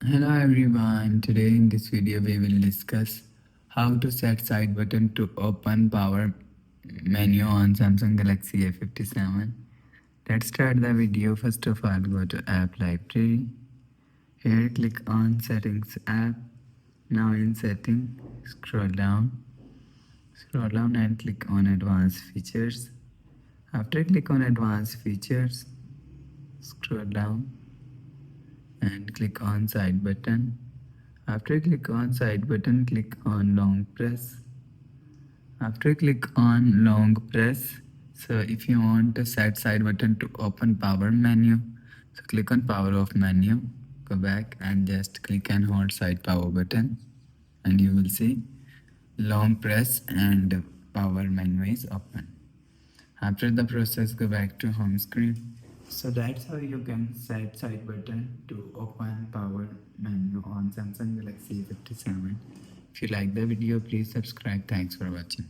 Hello everyone, today in this video we will discuss how to set side button to open power menu on Samsung Galaxy A57. Let's start the video. First of all, go to app library. Here click on settings app. Now in setting, scroll down and click on advanced features. After click on advanced features, scroll down and click on side button. After click on side button, click on long press. After click on long press, so if you want to set side button to open power menu, so click on power off menu, go back and just click and hold side power button and you will see long press and power menu is open. After the process, go back to home screen. So that's how you can set side button to open power menu on Samsung Galaxy 57. If you like the video, please subscribe. Thanks for watching.